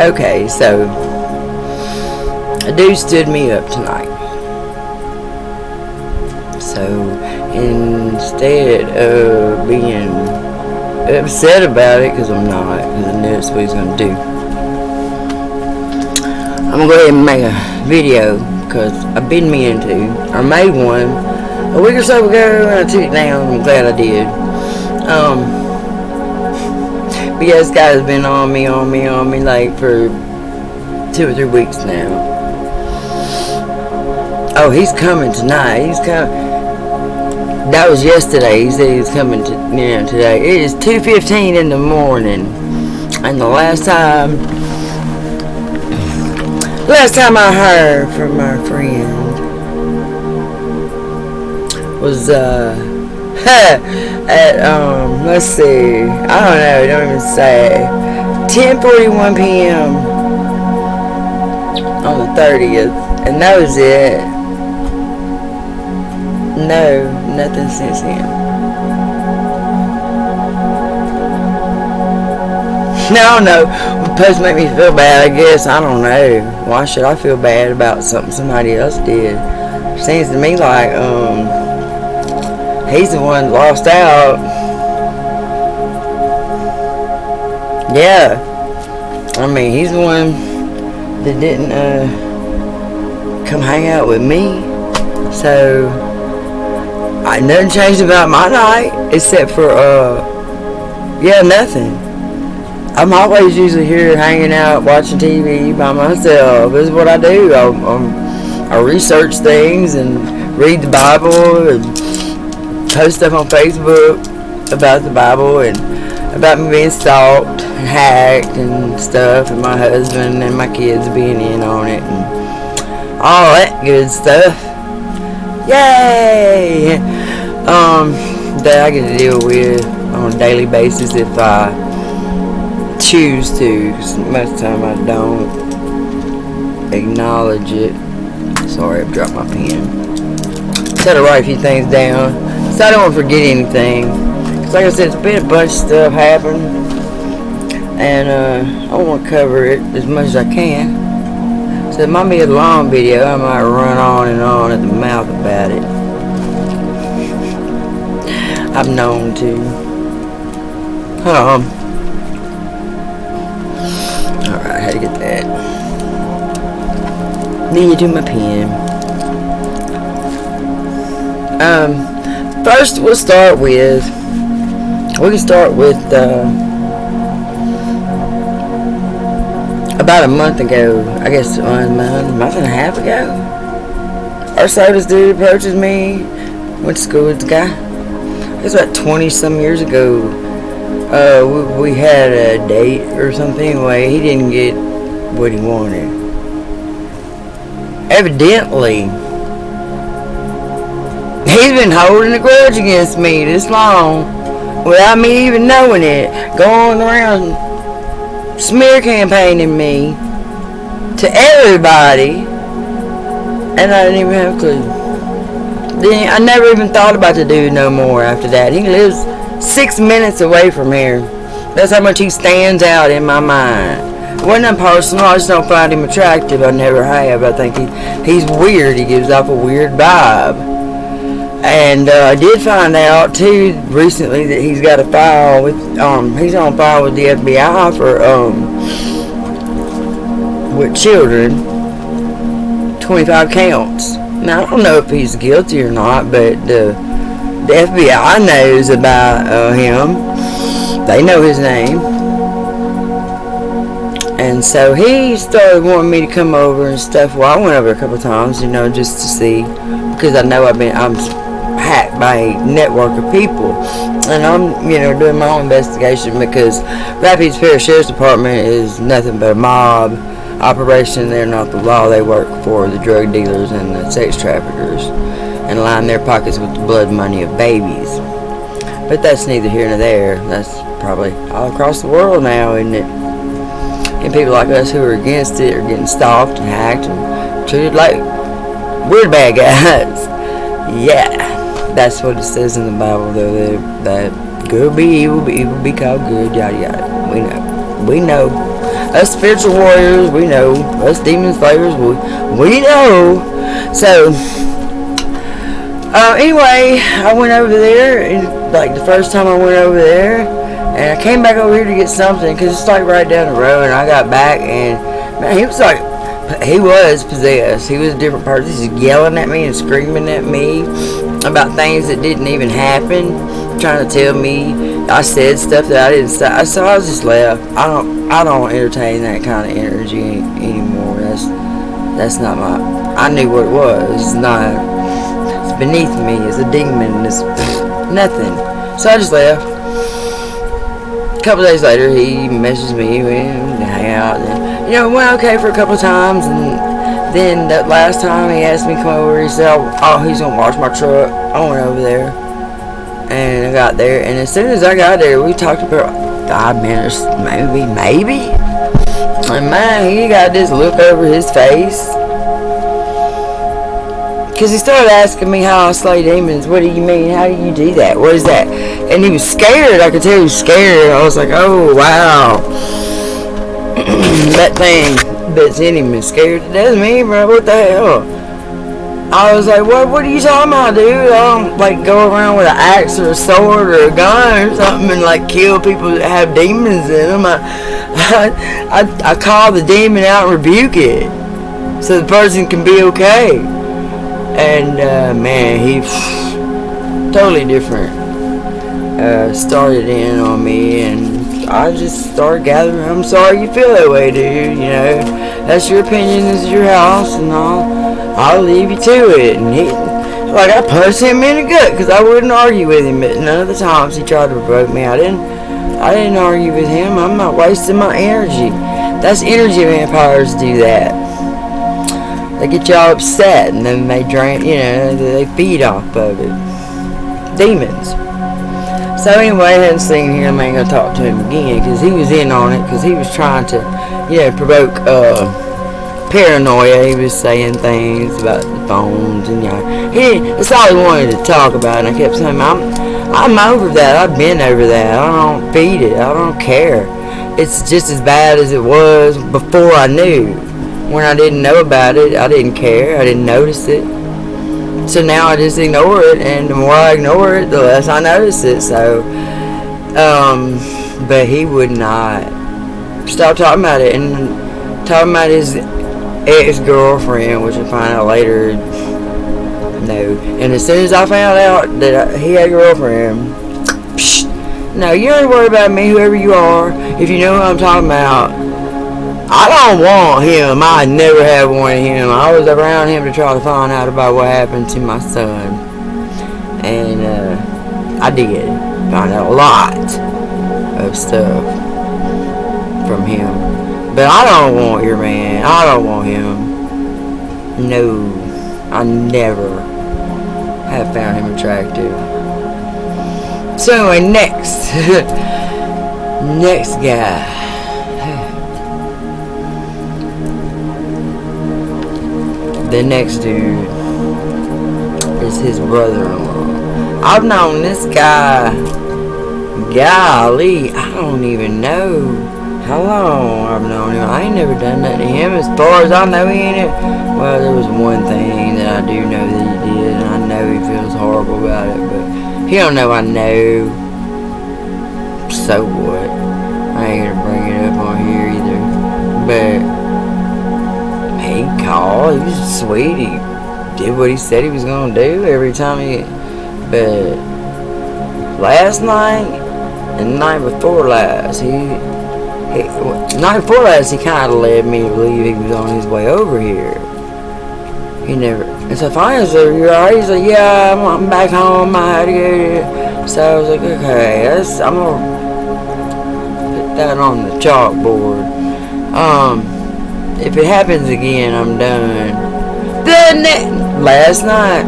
Okay, so a dude stood me up tonight. So instead of being upset about it, because I'm not, because I knew that's what he's going to do, I'm going to go ahead and make a video, because I've been meaning to. I made one a week or so ago, and I took it down. I'm glad I did. But yeah, this guy's been on me like for 2 or 3 weeks now. Oh, he's coming tonight. He's coming. That was yesterday. He said he was coming today. It is 2:15 in the morning, and the last time I heard from my friend was at let's see, I don't know, don't even say, 10:41 p.m. on the 30th, and that was it. No, nothing since then. No, posts make me feel bad, I guess. I don't know. Why should I feel bad about something somebody else did? Seems to me like he's the one that lost out. Yeah. I mean, he's the one that didn't come hang out with me. So nothing changed about my night except for nothing. I'm always usually here hanging out, watching TV by myself. This is what I do. I research things and read the Bible and post stuff on Facebook about the Bible and about me being stalked and hacked and stuff, and my husband and my kids being in on it and all that good stuff. Yay! That I get to deal with on a daily basis if I choose to, because most of the time I don't acknowledge it. Sorry, I've dropped my pen. Try to write a few things down so I don't want to forget anything, because like I said, it's been a bunch of stuff happened, and I want to cover it as much as I can. So it might be a long video. I might run on and on at the mouth about it. I'm known to. Alright, I had to get that. Need to do my pen. First we can start with about a month ago, I guess a month and a half ago or so, this dude approaches me. Went to school with the guy. It's about 20 some years ago. We had a date or something. Anyway, he didn't get what he wanted. Evidently, he's been holding a grudge against me this long without me even knowing it. Going around smear campaigning me to everybody, and I didn't even have a clue. Then I never even thought about the dude no more after that. He lives 6 minutes away from here. That's how much he stands out in my mind. It wasn't impersonal. I just don't find him attractive. I never have. I think he's weird. He gives off a weird vibe. And I did find out too recently that he's got a file with he's on file with the FBI for with children, 25 counts. Now I don't know if he's guilty or not, but the FBI knows about him. They know his name. And so he started wanting me to come over and stuff. Well, I went over a couple of times, just to see, because I know I'm hacked by a network of people, and I'm doing my own investigation, because Rapides Parish Sheriff's Department is nothing but a mob operation. They're not the law. They work for the drug dealers and the sex traffickers and line their pockets with the blood money of babies. But that's neither here nor there. That's probably all across the world now, isn't it? And people like us who are against it are getting stalked and hacked and treated like we're bad guys. Yeah, that's what it says in the Bible, though, that good be evil, but evil be called good, yada yada. We know. We know. Us spiritual warriors, we know. Us demon slayers, we know. So, anyway, I went over there, and like the first time I went over there, and I came back over here to get something, because it's like right down the road, and I got back, and man, he was possessed. He was a different person. He was yelling at me and screaming at me about things that didn't even happen, trying to tell me I said stuff that I didn't say. So I just left. I don't entertain that kind of energy anymore. That's not my. I knew what it was. It's not. It's beneath me. It's a demon. It's nothing. So I just left. A couple days later, he messaged me. We hang out. And, it went okay for a couple of times, and then that last time he asked me to come over. He said, "Oh, he's gonna wash my truck." I went over there. And I got there, and as soon as I got there, we talked about 5 minutes, maybe. And man, he got this look over his face. Because he started asking me how I slay demons. What do you mean? How do you do that? What is that? And he was scared. I could tell he was scared. I was like, oh, wow. That thing that's in him is scared to death of me, bro. What the hell? I was like, what are you talking about, dude? I don't, like, go around with an axe or a sword or a gun or something and, like, kill people that have demons in them. I call the demon out and rebuke it so the person can be okay. And, man, he totally different. Started in on me, and I just started gathering. I'm sorry you feel that way, dude. That's your opinion. This is your house, and I'll leave you to it. And I punched him in the gut because I wouldn't argue with him. But none of the times he tried to provoke me, I didn't argue with him. I'm not wasting my energy. That's energy vampires do that. They get y'all upset, and then they drain. They feed off of it. Demons. So anyway, I hadn't seen him. I ain't gonna talk to him again because he was in on it because he was trying to, provoke paranoia. He was saying things about the phones and that's all he wanted to talk about. And I kept saying, I'm over that. I've been over that. I don't feed it. I don't care. It's just as bad as it was before I knew. When I didn't know about it, I didn't care. I didn't notice it. So now I just ignore it, and the more I ignore it, the less I notice it. So, but he would not stop talking about it, and talking about his ex-girlfriend, which I find out later. No, and as soon as I found out that he had a girlfriend, no, you don't worry about me, whoever you are. If you know who I'm talking about, I don't want him. I never have wanted him. I was around him to try to find out about what happened to my son. And I did find out a lot of stuff from him. But I don't want your man. I don't want him. No. I never have found him attractive. So anyway, next. Next guy. The next dude is his brother-in-law. I've known this guy, golly, I don't even know how long I've known him. I ain't never done nothing to him. As far as I know, he ain't. Well, there was one thing that I do know that he did, and I know he feels horrible about it, but he don't know I know. So what? I ain't gonna bring it up on here either. But he called. He was sweet. He did what he said he was gonna do every time he. But last night and the night before last, night before last, he kind of led me to believe he was on his way over here. He never. And so finally, I said, "You alright?" He's like, "Yeah, I'm back home. I had to go." So I was like, "Okay, I'm gonna put that on the chalkboard." If it happens again, I'm done. Last night.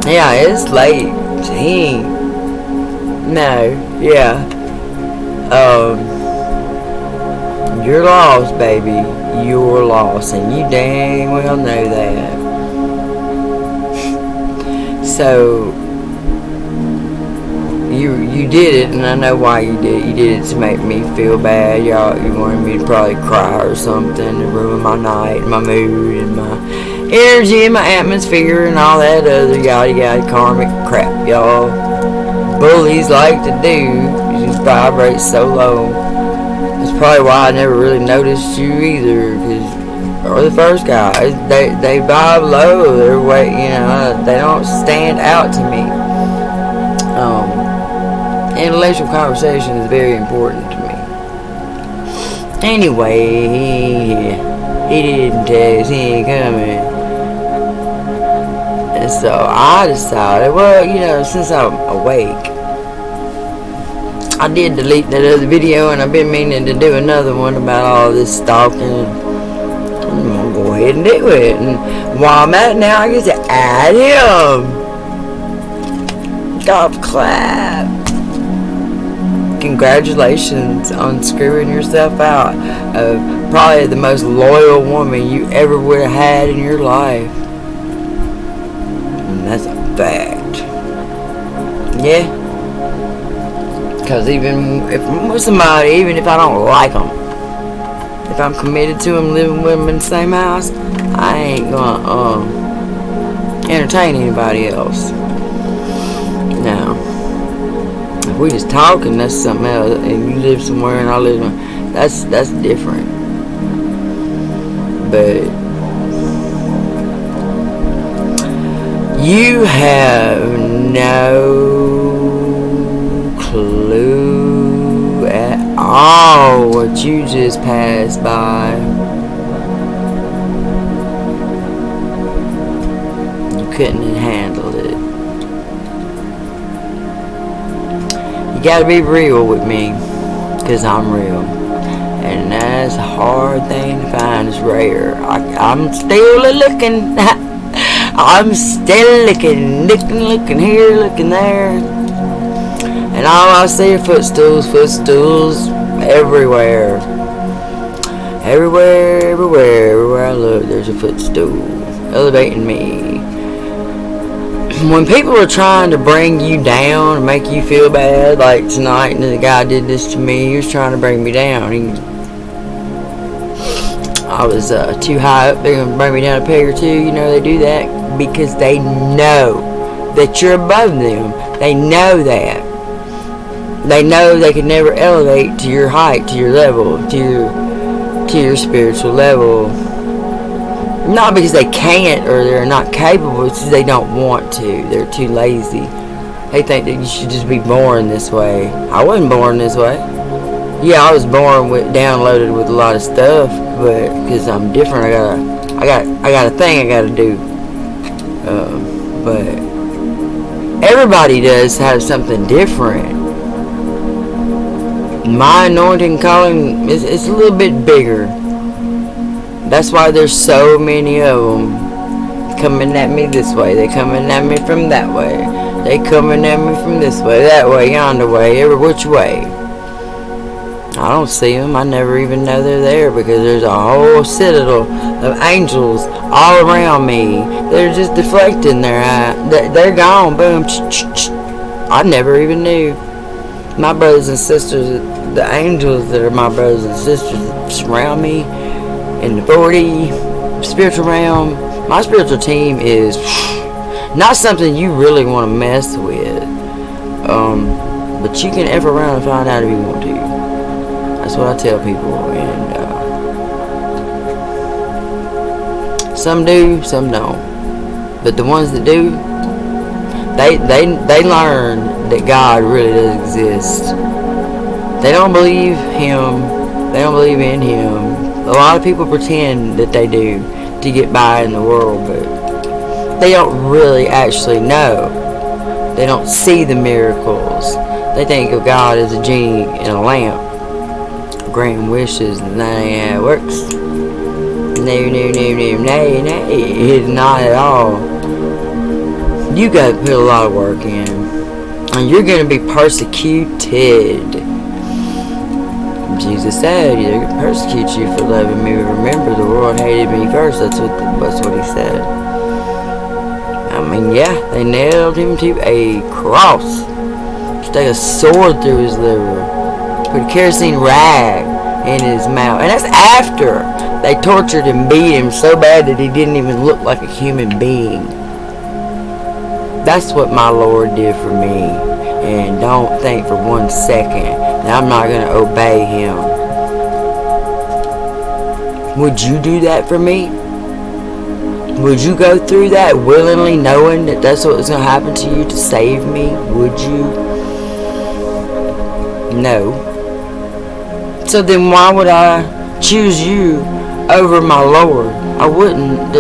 Yeah, it's late. You're lost, baby. You're lost, and you dang well know that. So, you did it, and I know why you did it. You did it to make me feel bad. You wanted me to probably cry or something, to ruin my night, my mood, and my energy, and my atmosphere, and all that other yada yada karmic crap y'all bullies like to do. You just vibrate so low. That's probably why I never really noticed you either, or the first guy. They vibe low. They're way, they don't stand out to me. Intellectual conversation is very important to me. Anyway, he didn't text, he ain't coming. And so I decided, well, since I'm awake, I did delete that other video, and I've been meaning to do another one about all this stalking. I'm gonna go ahead and do it. And while I'm at it now, I get to add him. Golf clap. Congratulations on screwing yourself out of probably the most loyal woman you ever would have had in your life. And that's a fact. Yeah. Because even if I'm with somebody, even if I don't like them, if I'm committed to them, living with them in the same house, I ain't gonna entertain anybody else. Now, if we just talking, that's something else. And you live somewhere and I live somewhere, that's different. But you have no clue at all what you just passed by. You couldn't have handled it. You gotta be real with me, cause I'm real, and that's a hard thing to find. It's rare. I'm still looking. I'm still looking here, looking there, and all I see are footstools everywhere. Everywhere I look, there's a footstool elevating me. When people are trying to bring you down and make you feel bad, like tonight, and the guy did this to me, he was trying to bring me down. I was too high up, they're going to bring me down a peg or two. They do that because they know that you're above them. They know that. They know they can never elevate to your height, to your level, to your spiritual level. Not because they can't or they're not capable, it's because they don't want to. They're too lazy. They think that you should just be born this way. I wasn't born this way. Yeah, I was born downloaded with a lot of stuff, but because I'm different, I got a thing I gotta do. But everybody does have something different. My anointing calling is a little bit bigger. That's why there's so many of them coming at me this way. They coming at me from that way. They coming at me from this way, that way, yonder way, every which way. I don't see them. I never even know they're there because there's a whole citadel of angels all around me. They're just deflecting their eye. They're gone. Boom. I never even knew. My brothers and sisters, the angels that are my brothers and sisters surround me in the 40 spiritual realm. My spiritual team is not something you really want to mess with. But you can F around and find out if you want to. That's what I tell people. And some do, some don't. But the ones that do, they learn that God really does exist. They don't believe Him. They don't believe in Him. A lot of people pretend that they do to get by in the world, but they don't really actually know. They don't see the miracles. They think of God as a genie in a lamp, granting wishes, and that ain't how it works. No, it's not at all. You got to put a lot of work in, and you're going to be persecuted. Jesus said, "They're going to persecute you for loving me. Remember, the world hated me first." That's what He said. I mean, yeah, they nailed Him to a cross. stuck a sword through his liver, put a kerosene rag in his mouth. And that's after they tortured and beat him so bad that he didn't even look like a human being. That's what my Lord did for me. And don't think for 1 second that I'm not going to obey him. Would you do that for me? Would you go through that willingly, knowing that that's what was going to happen to you to save me? Would you? No. So then why would I choose you over my Lord? I wouldn't.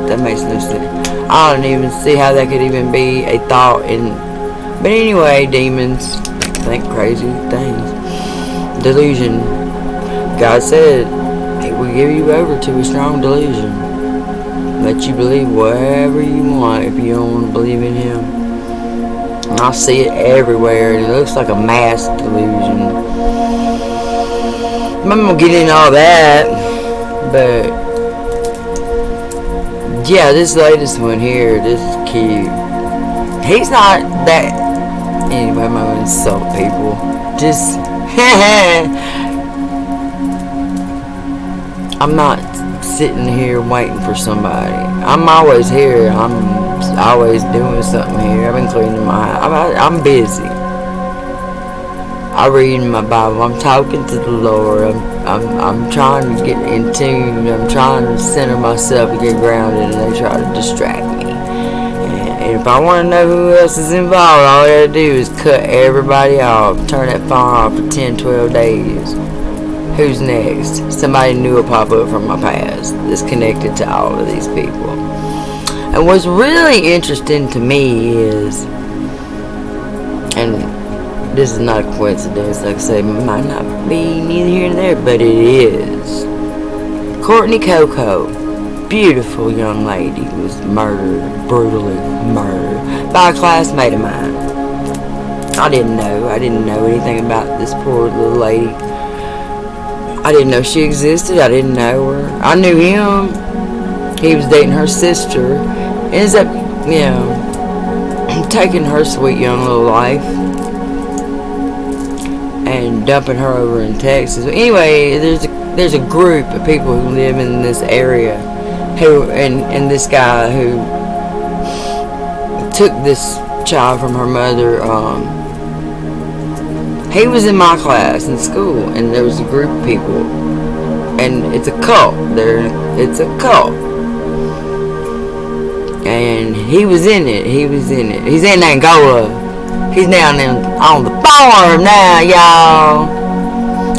That makes no sense. I don't even see how that could even be a thought. But anyway, demons think crazy things. Delusion. God said He will give you over to a strong delusion. Let you believe whatever you want if you don't want to believe in Him. And I see it everywhere, and it looks like a mass delusion. I'm not gonna get into all that, but yeah, this latest one here, this is cute. He's not that. Anyway, I'm not gonna insult people. Just I'm not sitting here waiting for somebody. I'm always here. I'm always doing something here. I've been cleaning my house. I'm busy. I read my Bible. I'm talking to the Lord. I'm trying to get in tune. I'm trying to center myself and get grounded, and they try to distract me. And if I want to know who else is involved, all I gotta do is cut everybody off. Turn that phone off for 10, 12 days. Who's next? Somebody new will pop up from my past that's connected to all of these people. And what's really interesting to me is, and this is not a coincidence, like I say, it might not be neither here nor there, but it is. Courtney Coco, beautiful young lady, was murdered, brutally murdered, by a classmate of mine. I didn't know anything about this poor little lady. I didn't know she existed. I didn't know her. I knew him. He was dating her sister. Ends up, taking her sweet young little life and dumping her over in Texas. Anyway, there's a group of people who live in this area and this guy who took this child from her mother. He was in my class in school, and there was a group of people, and it's a cult. It's a cult, and he was in it. He's in Angola. He's down on the farm now, y'all.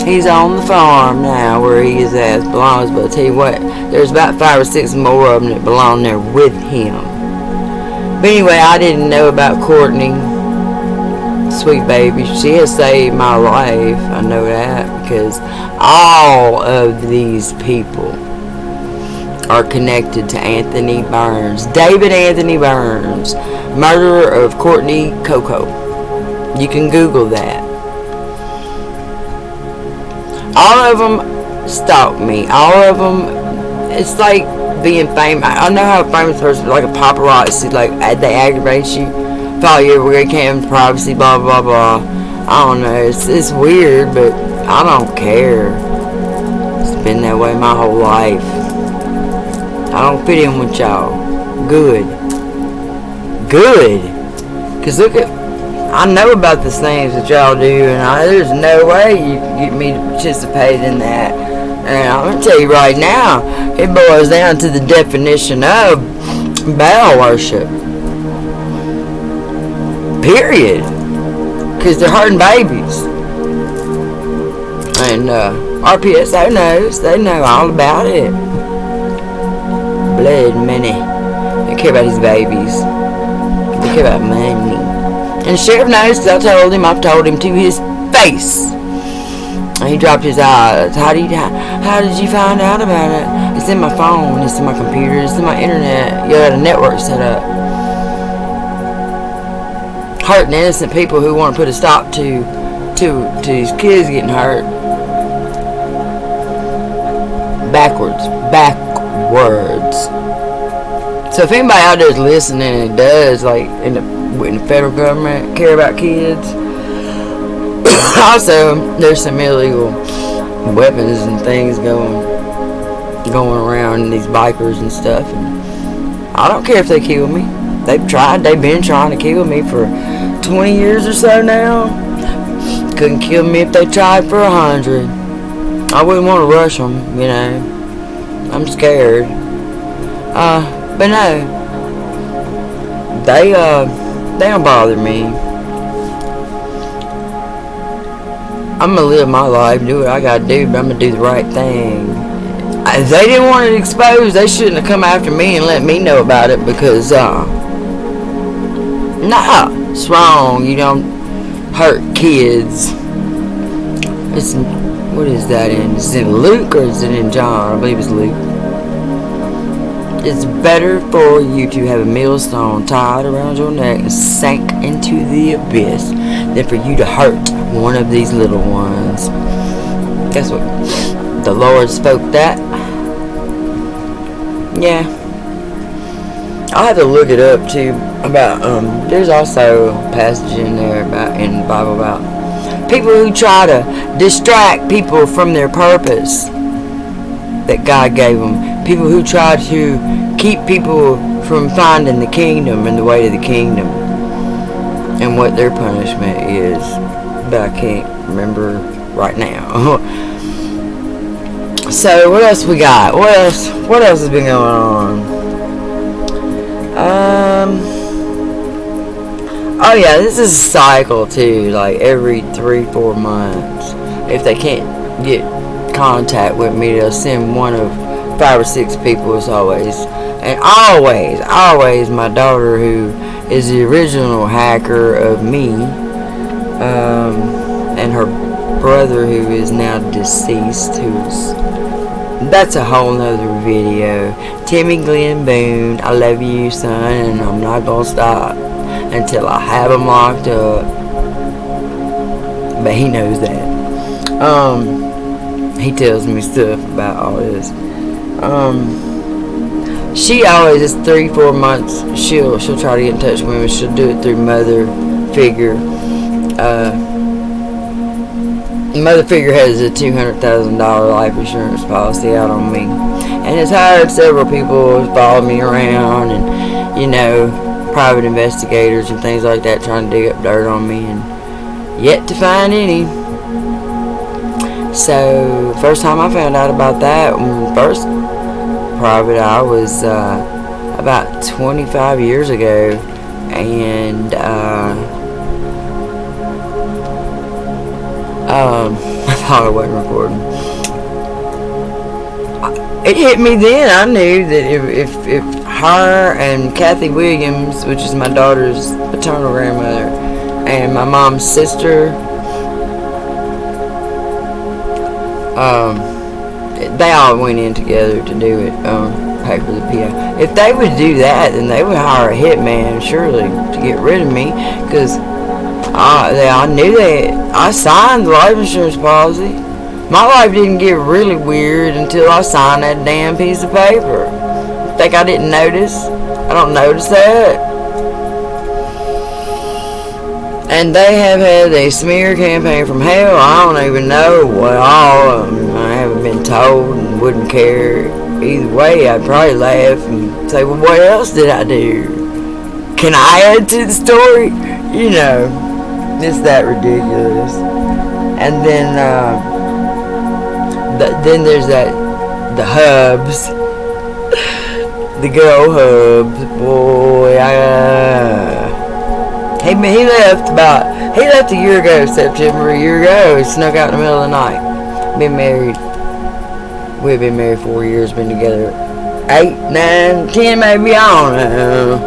He's on the farm now, where his ass belongs. But I'll tell you what, there's about 5 or 6 more of them that belong there with him. But anyway, I didn't know about Courtney. Sweet baby, she has saved my life. I know that because all of these people are connected to Anthony Burns, David Anthony Burns, murderer of Courtney Coco. You can Google that. All of them stalk me. All of them. It's like being famous. I know how a famous person, like a paparazzi, like they aggravate you. Follow you everywhere you can, privacy, blah blah blah. I don't know, it's weird, but I don't care. It's been that way my whole life. I don't fit in with y'all. Good. Cause look at, I know about the things that y'all do, and there's no way you can get me to participate in that. And I'm gonna tell you right now, it boils down to the definition of Baal worship. Period. Because they're hurting babies. And RPSO knows. They know all about it. Blood money. They care about his babies. They care about money. And the sheriff knows, because I've told him to his face. And he dropped his eyes. How did you find out about it? It's in my phone. It's in my computer. It's in my internet. You got a network set up. Hurting innocent people who want to put a stop to these kids getting hurt. Backwards. So if anybody out there is listening and does, like, in the wouldn't the federal government care about kids? Also, there's some illegal weapons and things going around, these bikers and stuff. And I don't care if they kill me. They've been trying to kill me for 20 years or so now. Couldn't kill me if they tried for 100. I wouldn't want to rush them, you know. I'm scared. But no, they don't bother me. I'm gonna live my life, do what I gotta do, but I'm gonna do the right thing. If they didn't want it exposed, they shouldn't have come after me and let me know about it, because nah, it's wrong. You don't hurt kids. What is that in? Is it Luke or is it in John? I believe it's Luke. It's better for you to have a millstone tied around your neck and sank into the abyss than for you to hurt one of these little ones. Guess what? The Lord spoke that. Yeah. I'll have to look it up too. About there's also a passage in there in the Bible about people who try to distract people from their purpose that God gave them. People who try to keep people from finding the kingdom and the way to the kingdom, and what their punishment is. But I can't remember right now. So what else we got? What else has been going on? Oh yeah, this is a cycle too. Like every 3-4 months, if they can't get contact with me, they'll send one of 5 or 6 people. As always, and always my daughter, who is the original hacker of me, and her brother, who is now deceased, that's a whole nother video. Timmy Glenn Boone, I love you, son, and I'm not gonna stop until I have him locked up. But he knows that. He tells me stuff about all this. She always is 3-4 months. She'll try to get in touch with me. She'll do it through Mother Figure. Mother Figure has a $200,000 life insurance policy out on me, and it's hired several people to follow me around, and you know, private investigators and things like that, trying to dig up dirt on me, and yet to find any. So first time I found out about that, first private eye, was about 25 years ago, and I thought I wasn't recording. It hit me then. I knew that if her and Kathy Williams, which is my daughter's paternal grandmother, and my mom's sister, they all went in together to do it, pay for the PO. If they would do that, then they would hire a hitman, surely, to get rid of me, because I knew that. I signed the life insurance policy. My life didn't get really weird until I signed that damn piece of paper. Think I didn't notice? I don't notice that. And they have had a smear campaign from hell. I don't even know what all. I haven't been told and wouldn't care. Either way, I'd probably laugh and say, well, what else did I do? Can I add to the story? You know. It's that ridiculous. And then then there's the hubs, the girl hubs. Boy, he left a year ago, September a year ago. He snuck out in the middle of the night. Been married. We've been married 4 years. Been together 8, 9, 10 maybe. I don't know.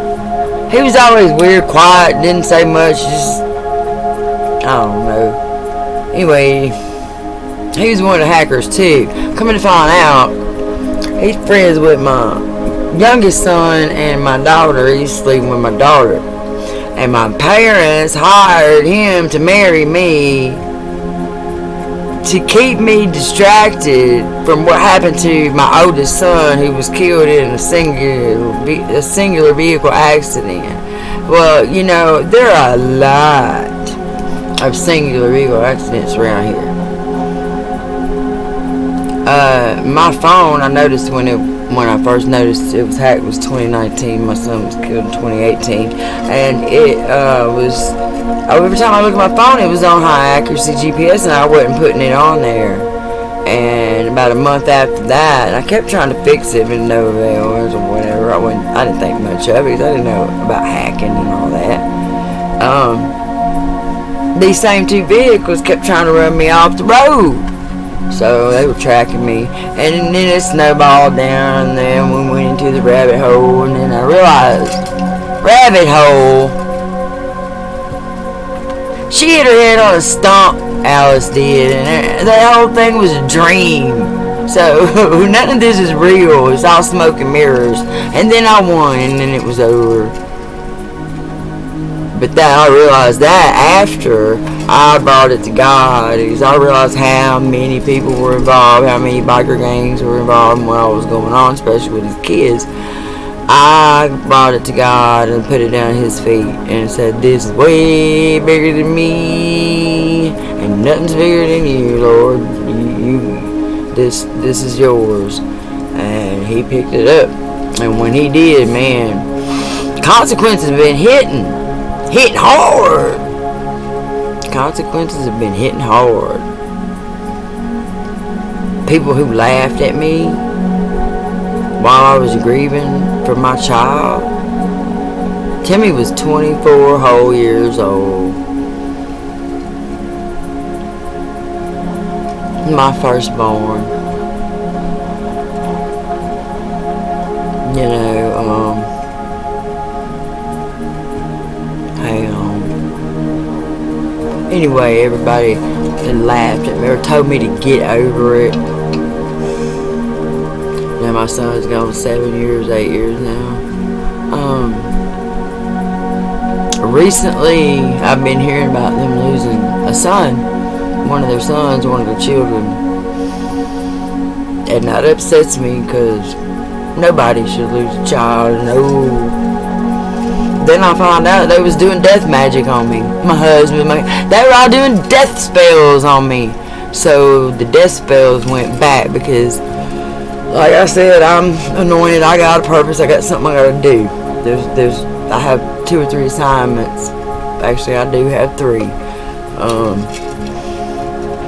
He was always weird, quiet, didn't say much, just I don't know. Anyway, he was one of the hackers too. Coming to find out, he's friends with my youngest son and my daughter. He's sleeping with my daughter. And my parents hired him to marry me to keep me distracted from what happened to my oldest son, who was killed in a singular vehicle accident. Well, you know, there are a lot of singular vehicle accidents around here. My phone, I noticed when I first noticed it was hacked was 2019. My son was killed in 2018, and it was every time I looked at my phone, it was on high accuracy GPS, and I wasn't putting it on there. And about a month after that, I kept trying to fix it, but no avail or whatever. I didn't think much of it because I didn't know about hacking and all that. These same two vehicles kept trying to run me off the road. So they were tracking me, and then it snowballed down, and then we went into the rabbit hole, and then I realized, rabbit hole, she hit her head on a stump, Alice did, and that whole thing was a dream. So none of this is real. It's all smoke and mirrors. And then I won, and then it was over. But I realized that after I brought it to God, because I realized how many people were involved, how many biker gangs were involved, and what was going on, especially with his kids. I brought it to God and put it down at His feet and said, "This is way bigger than me, and nothing's bigger than you, Lord. This is yours." And He picked it up, and when He did, man, consequences have been hitting hard. Consequences have been hitting hard. People who laughed at me while I was grieving for my child. Timmy was 24 whole years old. My firstborn. You know, anyway, everybody laughed at me or told me to get over it. Now my son's gone 7 years, 8 years now. Recently, I've been hearing about them losing a son, one of their sons, one of their children, and that upsets me because nobody should lose a child. No. Then I found out they was doing death magic on me. My husband, they were all doing death spells on me. So the death spells went back because, like I said, I'm anointed. I got a purpose. I got something I gotta do. I have 2 or 3 assignments. Actually, I do have 3.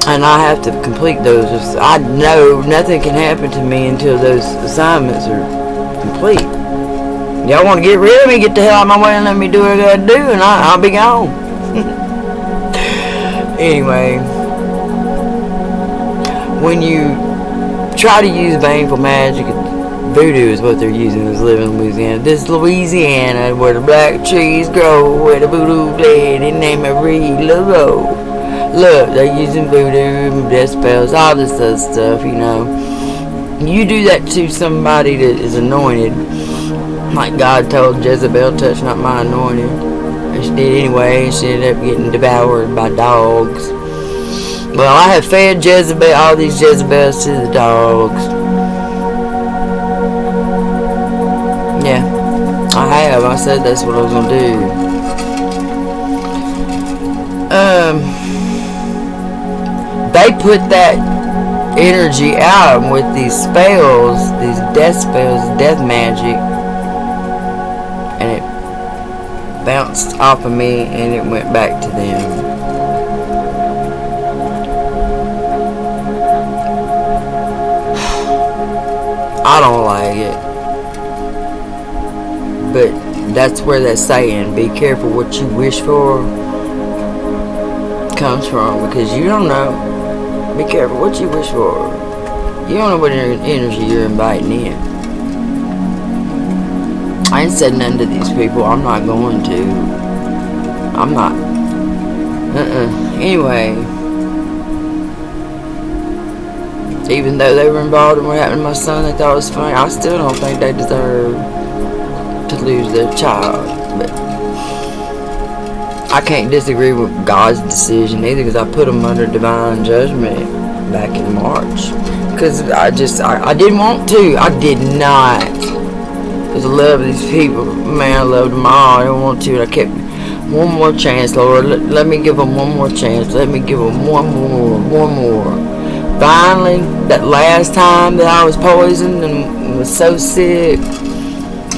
And I have to complete those. I know nothing can happen to me until those assignments are complete. Y'all want to get rid of me, get the hell out of my way and let me do what I gotta do, and I'll be gone. Anyway, when you try to use baneful magic, voodoo is what they're using. Is live in Louisiana. This is Louisiana, where the black trees grow, where the voodoo blade and name of logo. Look, they're using voodoo, death spells, all this other stuff. You know, you do that to somebody that is anointed. Like God told Jezebel, touch not my anointed. And she did anyway. She ended up getting devoured by dogs. Well, I have fed Jezebel, all these Jezebels to the dogs. Yeah, I have. I said that's what I was going to do. They put that energy out with these spells, these death spells, death magic. And it bounced off of me and it went back to them. I don't like it. But that's where that saying, be careful what you wish for, comes from. Because you don't know. Be careful what you wish for. You don't know what energy you're inviting in. I ain't said nothing to these people. I'm not going to. I'm not. Anyway. Even though they were involved in what happened to my son, they thought it was funny. I still don't think they deserve to lose their child. But I can't disagree with God's decision either, because I put them under divine judgment back in March. Because I didn't want to. I did not Because I love these people. Man, I love them all. I don't want to. I kept one more chance, Lord. Let me give them one more chance. Let me give them one more. Finally, that last time that I was poisoned and was so sick,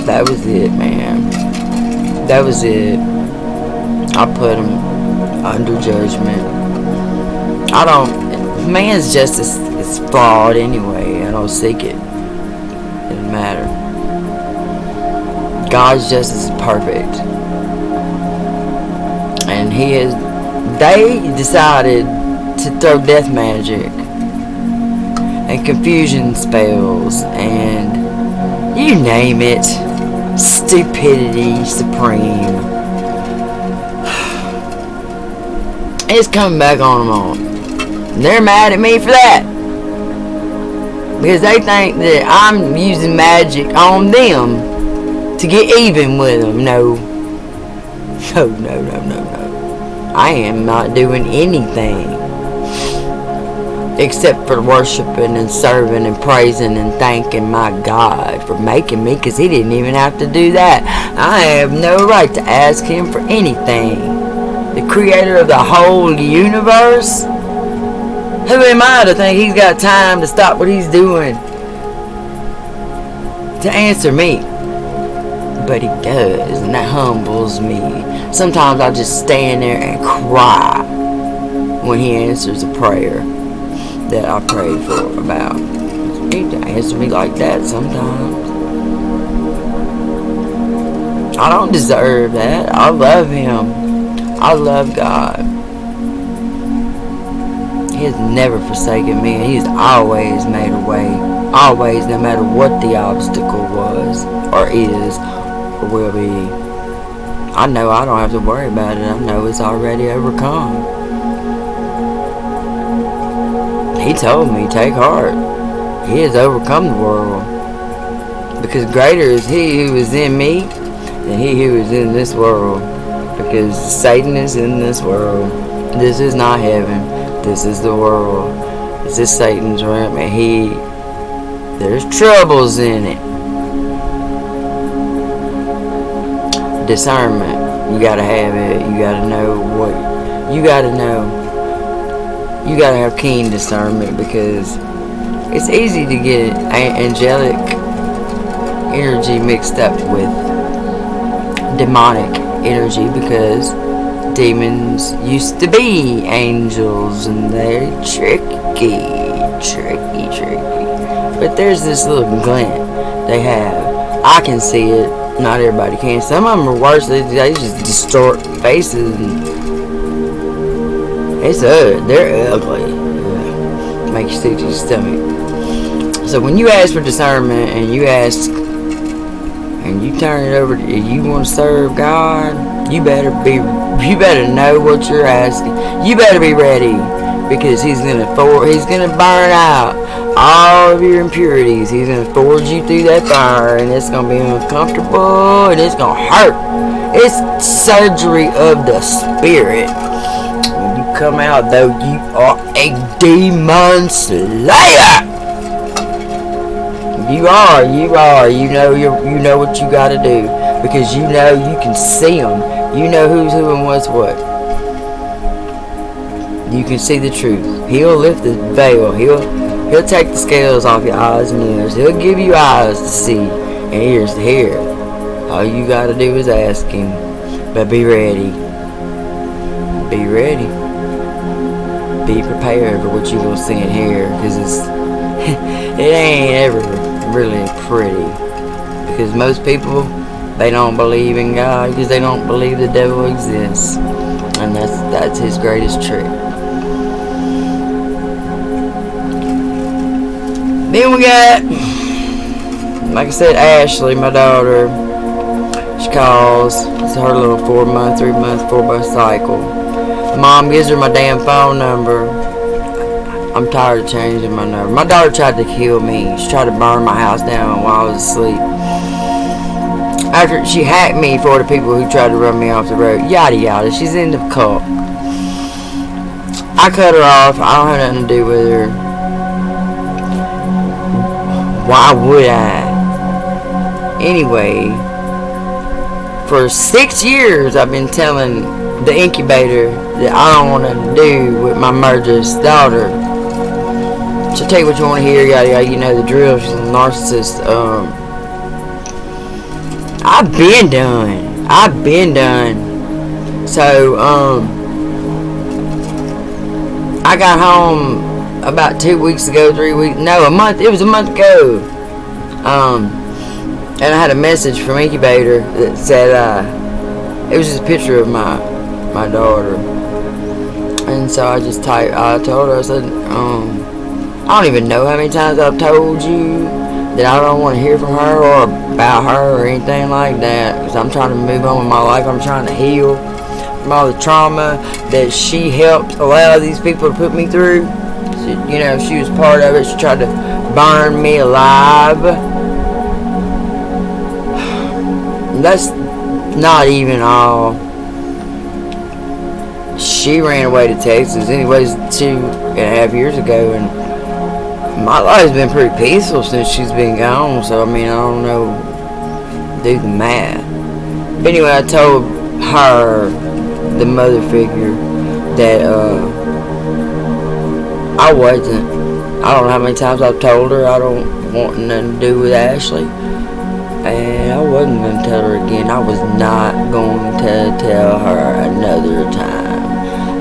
that was it, man. That was it. I put him under judgment. Man's justice is flawed anyway. I don't seek it. It doesn't matter. God's justice is perfect. And they decided to throw death magic and confusion spells and you name it. Stupidity supreme. It's coming back on them all. And they're mad at me for that. Because they think that I'm using magic on them to get even with them. No. I am not doing anything except for worshiping and serving and praising and thanking my God for making me, because he didn't even have to do that. I have no right to ask him for anything. The creator of the whole universe? Who am I to think he's got time to stop what he's doing to answer me? But he does, and that humbles me. Sometimes I just stand there and cry when he answers a prayer that I prayed for about. He answers me like that sometimes. I don't deserve that. I love him. I love God. He has never forsaken me, and he's always made a way. Always, no matter what the obstacle was, or is, or will be. I know I don't have to worry about it. I know it's already overcome. He told me, take heart. He has overcome the world. Because greater is he who is in me than he who is in this world. Because Satan is in this world. This is not heaven. This is the world. This is Satan's realm. And there's troubles in it. Discernment. You gotta have it. You gotta know what. You gotta know. You gotta have keen discernment, because it's easy to get angelic energy mixed up with demonic energy, because demons used to be angels and they're tricky. But there's this little glint they have. I can see it. Not everybody can. Some of them are worse. They just distort faces and they're ugly. Yeah. Make you sick to your stomach. So when you ask for discernment and you ask and you turn it over to you want to serve God, you better know what you're asking. You better be ready, because he's gonna burn out all of your impurities. He's gonna forge you through that fire, and it's gonna be uncomfortable and it's gonna hurt. It's surgery of the spirit. Come out, though, you are a demon slayer. You are. You know what you got to do, because you know you can see them. You know who's who and what's what. You can see the truth. He'll lift the veil. He'll take the scales off your eyes and ears. He'll give you eyes to see and ears to hear. All you got to do is ask him. But be ready. Be ready. Be prepared for what you're going to see and hear, because it ain't ever really pretty. Because most people, they don't believe in God because they don't believe the devil exists, and that's his greatest trick. Then we got, like I said, Ashley, my daughter. She calls. It's her little 4-month cycle. Mom gives her my damn phone number. I'm tired of changing my number. My daughter tried to kill me. She tried to burn my house down while I was asleep. After she hacked me for the people who tried to run me off the road. Yada yada. She's in the cult. I cut her off. I don't have nothing to do with her. Why would I? Anyway, for 6 years I've been telling the incubator that I don't want to do with my murderous daughter. She'll tell you what you want to hear, yada yada, you know the drill. She's a narcissist. I've been done. So, I got home about 2 weeks ago, 3 weeks, no, a month, it was a month ago. And I had a message from Incubator that said, it was just a picture of my daughter. And so I told her, I said, I don't even know how many times I've told you that I don't want to hear from her or about her or anything like that, because I'm trying to move on with my life. I'm trying to heal from all the trauma that she helped allow these people to put me through. She was part of it. She tried to burn me alive. That's not even all. She ran away to Texas anyways 2.5 years ago, and my life's been pretty peaceful since she's been gone. So I don't know, do the math. But anyway, I told her, the mother figure, that I wasn't. I don't know how many times I've told her I don't want nothing to do with Ashley, and I wasn't going to tell her again. I was not going to tell her another time.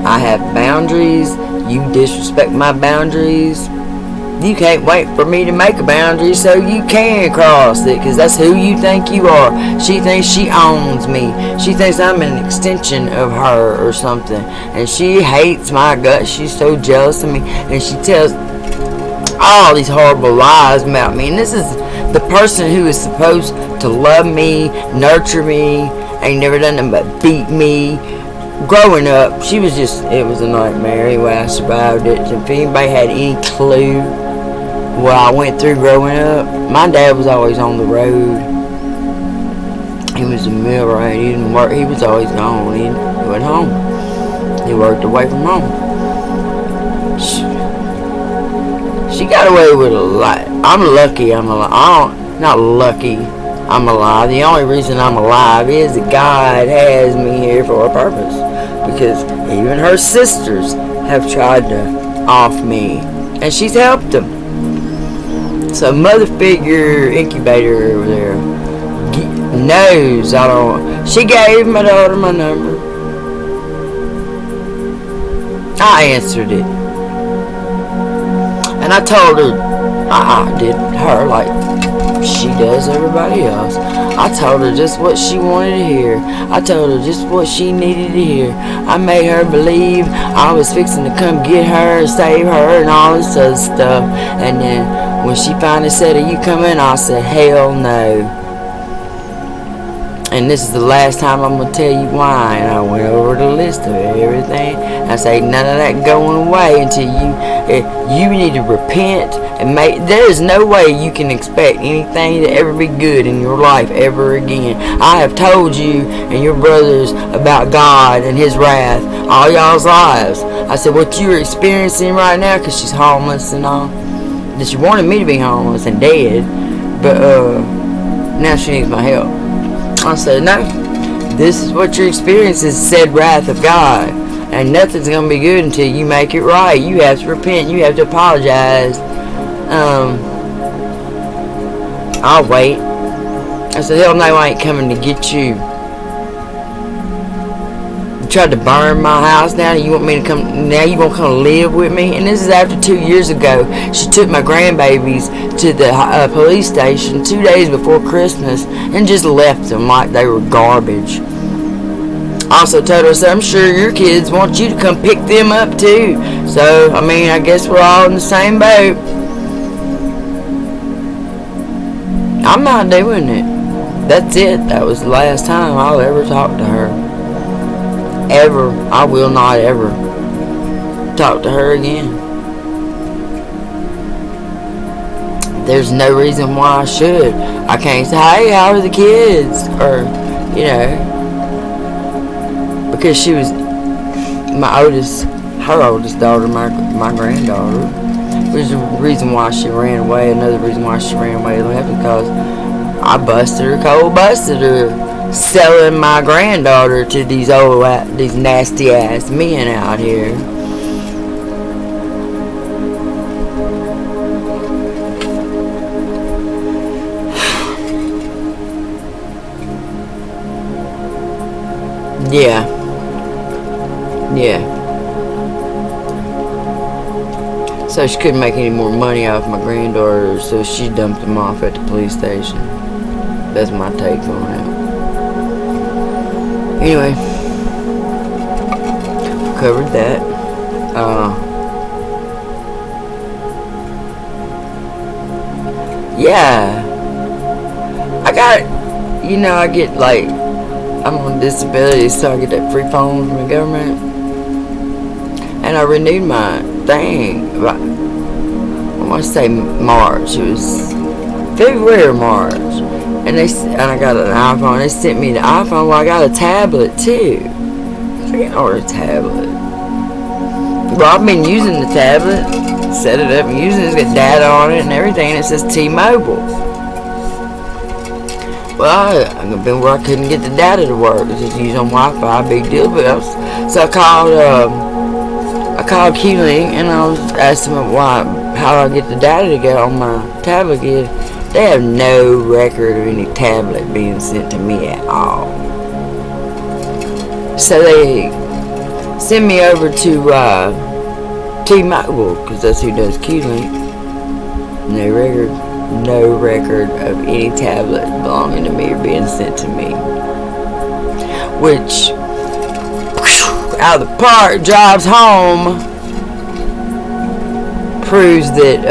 I have boundaries. You disrespect my boundaries, you can't wait for me to make a boundary so you can cross it, because that's who you think you are. She thinks she owns me. She thinks I'm an extension of her or something, and she hates my guts. She's so jealous of me, and she tells all these horrible lies about me. And this is the person who is supposed to love me, nurture me, ain't never done nothing but beat me. Growing up, it was a nightmare. Anyway, I survived it. If anybody had any clue what I went through growing up, my dad was always on the road. He was a millwright. He didn't work. He was always gone. He went home. He worked away from home. She got away with a lot. I'm lucky I'm alive. Not lucky I'm alive. The only reason I'm alive is that God has me here for a purpose. Because even her sisters have tried to off me, and she's helped them. So mother figure incubator over there knows I don't. She gave my daughter my number. I answered it, and I told her I did her like she does everybody else. I told her just what she wanted to hear. I told her just what she needed to hear. I made her believe I was fixing to come get her, save her, and all this other stuff. And then when she finally said, "Are you coming?" I said, "Hell no." And this is the last time I'm going to tell you why. And I went over the list of everything. I say none of that going away until you need to repent and there is no way you can expect anything to ever be good in your life ever again. I have told you and your brothers about God and His wrath all y'all's lives. I said what you're experiencing right now, because she's homeless and all, that she wanted me to be homeless and dead, but now she needs my help. I said, no, this is what you're experiencing, said wrath of God. And nothing's going to be good until you make it right. You have to repent. You have to apologize. I'll wait. I said, hell no, I ain't coming to get you. You tried to burn my house down, and you want me to come, now you want to come live with me? And this is after 2 years ago. She took my grandbabies to the police station 2 days before Christmas and just left them like they were garbage. Also told her, I'm sure your kids want you to come pick them up too. So, I guess we're all in the same boat. I'm not doing it. That's it. That was the last time I'll ever talk to her. Ever. I will not ever talk to her again. There's no reason why I should. I can't say, hey, how are the kids? Or, because she was her oldest daughter, my granddaughter. Which is the reason why she ran away. Another reason why she ran away left, because I I busted her, cold busted her, selling my granddaughter to these nasty ass men out here. Yeah. So she couldn't make any more money off my granddaughter, so she dumped them off at the police station. That's my take on it. Anyway, covered that. Yeah. I got, I get like, I'm on disability, so I get that free phone from the government. And I renewed my thing about, I want to say March. It was February or March. And I got an iPhone. They sent me the iPhone. Well, I got a tablet too. I can't order a tablet. Well, I've been using the tablet, set it up and using it. It's got data on it and everything. And it says T-Mobile. Well, I've been where I couldn't get the data to work. Just use on Wi-Fi, big deal. But so I called Q-Link and I was asking them how I get the data to get on my tablet. They have no record of any tablet being sent to me at all. So they send me over to T-Mobile, because that's who does Q-Link. No record of any tablet belonging to me or being sent to me. Which, out of the park, drives home, proves that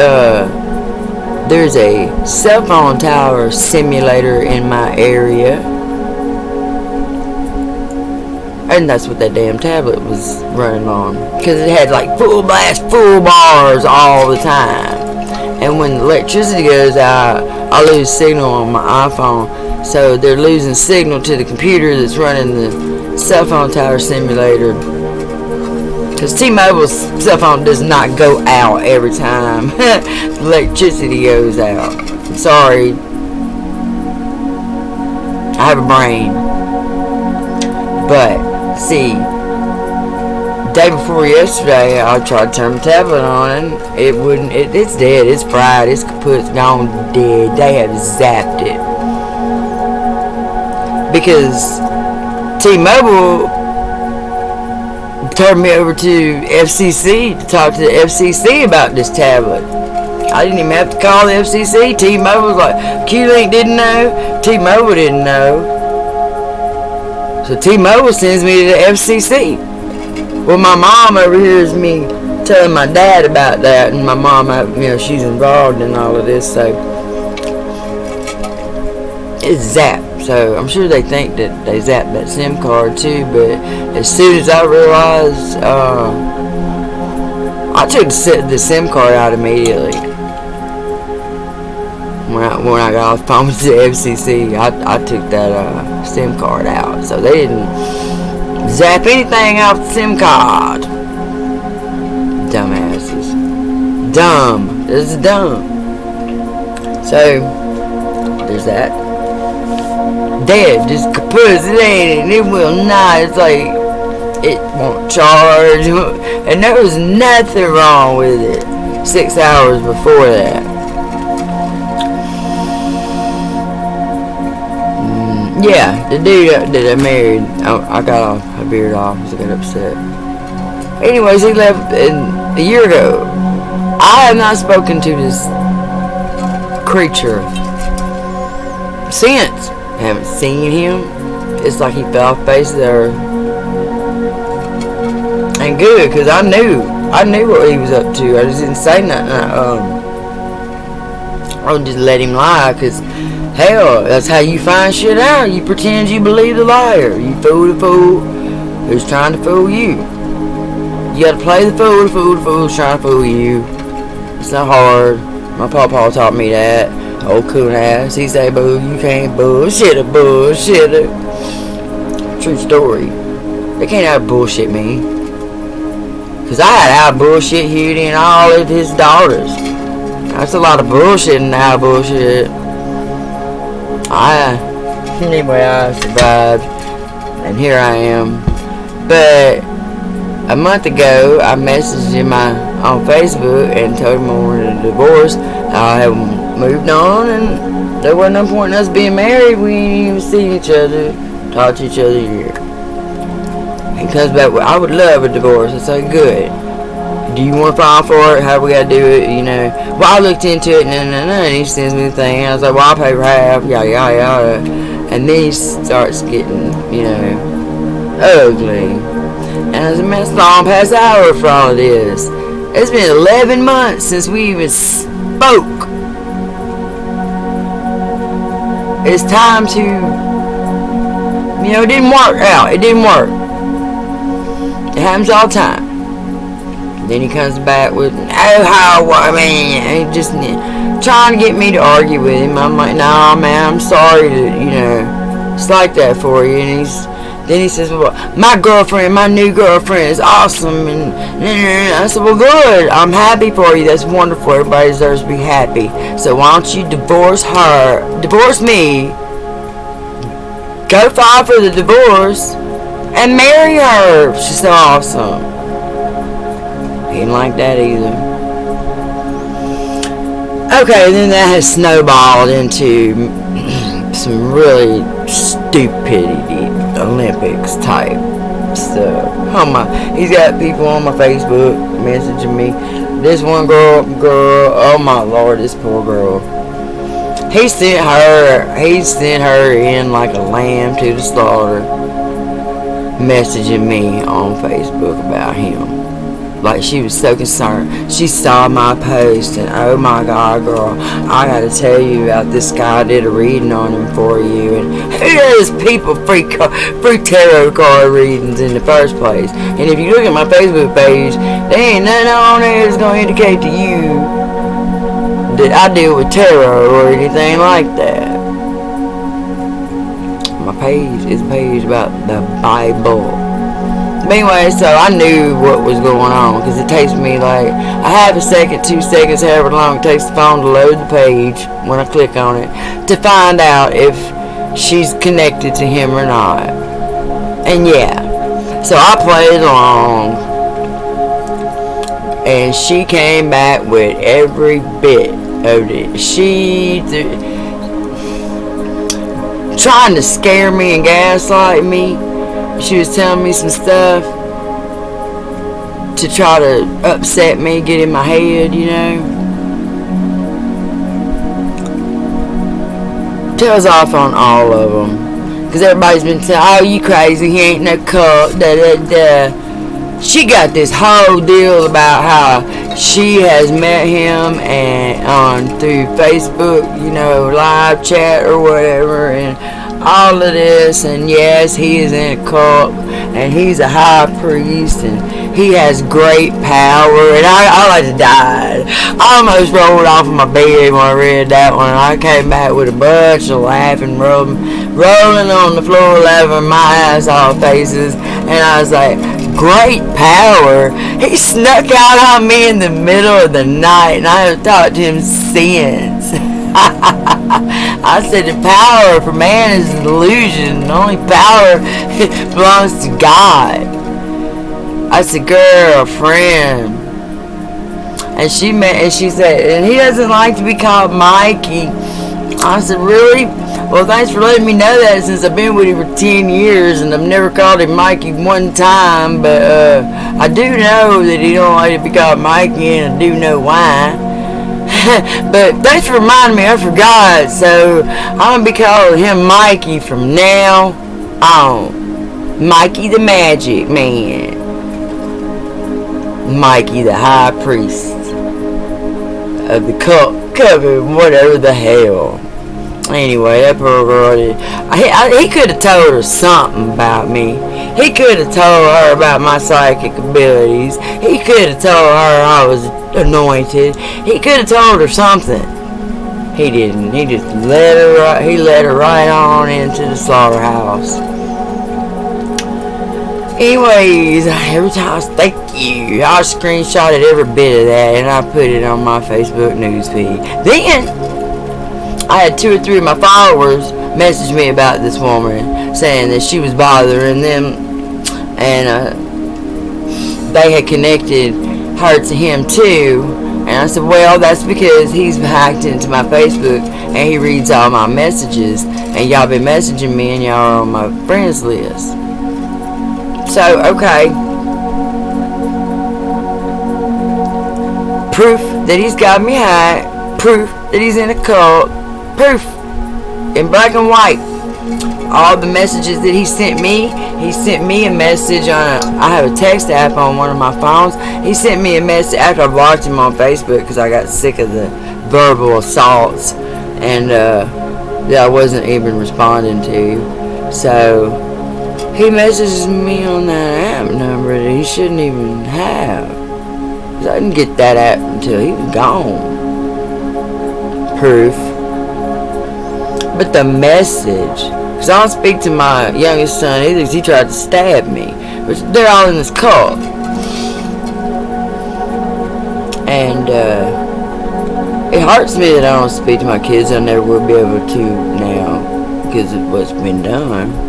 there's a cell phone tower simulator in my area. And that's what that damn tablet was running on. Because it had like full blast, full bars all the time. And when the electricity goes out, I lose signal on my iPhone. So they're losing signal to the computer that's running the cell phone tower simulator. Because T-Mobile's cell phone does not go out every time the electricity goes out. I'm sorry. I have a brain. But, see, day before yesterday, I tried to turn my tablet on and it wouldn't. It's dead. It's fried. It's kaput. It's gone dead. They have zapped it because T-Mobile turned me over to FCC to talk to the FCC about this tablet. I didn't even have to call the FCC. T-Mobile was like, Q-Link didn't know. T-Mobile didn't know. So T-Mobile sends me to the FCC. Well, my mom overhears me telling my dad about that, and my mom, she's involved in all of this, so it's zapped. So I'm sure they think that they zapped that SIM card too, but as soon as I realized, I took the SIM card out immediately. When I got off the phone with the FCC, I took that SIM card out, so they didn't zap anything off the SIM card. Dumbasses. Dumb. This is dumb. So, there's that. Dead. Just kaput. It ain't. And it will not. It's like, it won't charge. And there was nothing wrong with it 6 hours before that. Yeah, the dude that I married, I got a beard off because I got upset. Anyways, he left a year ago. I have not spoken to this creature since. I haven't seen him. It's like he fell off the face of the earth. And good, because I knew what he was up to. I just didn't say nothing. I would just let him lie, because hell, that's how you find shit out. You pretend you believe the liar. You fool the fool who's trying to fool you. You gotta play the fool who's trying to fool you. It's not hard. My papa taught me that. Old coon ass. He say, boo, you can't bullshit. True story. They can't out bullshit me. Because I had out bullshit Hughie and all of his daughters. That's a lot of bullshit and out bullshit. Anyway, I survived, and here I am. But a month ago, I messaged him on Facebook and told him I wanted a divorce. I had moved on, and there wasn't no point in us being married. We ain't even seen each other, talked to each other a year. He comes back with, I would love a divorce. I said, good. Do you want to file for it? How we got to do it? Well, I looked into it, and he sends me the thing. I was like, well, I'll pay for half, yada, yada, yada. And then he starts getting, ugly. And I was like, man, it's long past the hour for all of this. It's been 11 months since we even spoke. It's time to, it didn't work out. It didn't work. It happens all the time. Then he comes back with, he just trying to get me to argue with him. I'm like, nah, man, I'm sorry to, it's like that for you. And then he says, well, my new girlfriend is awesome. And I said, well, good. I'm happy for you. That's wonderful. Everybody deserves to be happy. So why don't you divorce me, go file for the divorce, and marry her. She's so awesome. He didn't like that either. Okay, then that has snowballed into some really stupidity, Olympics type stuff. He's got people on my Facebook messaging me. This one girl, oh my Lord, this poor girl. He sent her in like a lamb to the slaughter, messaging me on Facebook about him. Like, she was so concerned. She saw my post, and oh my God, girl, I gotta tell you about this guy. I did a reading on him for you. And who does people free tarot card readings in the first place? And if you look at my Facebook page, there ain't nothing on there that's gonna indicate to you that I deal with tarot or anything like that. My page is a page about the Bible. But anyway, so I knew what was going on, because it takes me like a half a second, 2 seconds, however long it takes the phone to load the page when I click on it, to find out if she's connected to him or not. And yeah, so I played along, and she came back with every bit of it. She trying to scare me and gaslight me. She was telling me some stuff to try to upset me, get in my head, Tails off on all of them. Because everybody's been saying, oh, you crazy, he ain't no cult, da-da-da. She got this whole deal about how she has met him and through Facebook, live chat or whatever, and all of this, and yes, he is in a cult, and he's a high priest, and he has great power, and I like to die. I almost rolled off of my bed when I read that one. I came back with a bunch of laughing, rolling on the floor, laughing my ass off faces, and I was like, great power? He snuck out on me in the middle of the night, and I haven't talked to him since. I said the power for man is an illusion. The only power belongs to God. I said, girlfriend. And she said, and he doesn't like to be called Mikey. I said, really? Well, thanks for letting me know that, since I've been with him for 10 years and I've never called him Mikey one time. But I do know that he don't like to be called Mikey, and I do know why. But thanks for reminding me, I forgot. So I'm going to be calling him Mikey from now on. Mikey the Magic Man. Mikey the High Priest of the cult coven, whatever the hell. Anyway, that poor girl, he could have told her something about me. He could have told her about my psychic abilities. He could have told her I was anointed. He could have told her something. He didn't. He just let her right on into the slaughterhouse. Anyways, every time, thank you. I screenshotted every bit of that, and I put it on my Facebook newsfeed. Then I had 2 or 3 of my followers messaged me about this woman, saying that she was bothering them, and they had connected her to him too. And I said, well, that's because he's hacked into my Facebook and he reads all my messages, and y'all been messaging me and y'all are on my friends list. So, okay. Proof that he's got me hacked. Proof that he's in a cult. Proof in black and white. All the messages that he sent me a message on I have a text app on one of my phones. He sent me a message after I blocked him on Facebook because I got sick of the verbal assaults and that I wasn't even responding to. So he messages me on that app number that he shouldn't even have. I didn't get that app until he was gone. Proof. But the message, because I don't speak to my youngest son either, because he tried to stab me. Which they're all in this cult. And it hurts me that I don't speak to my kids. I never will be able to now because of what's been done.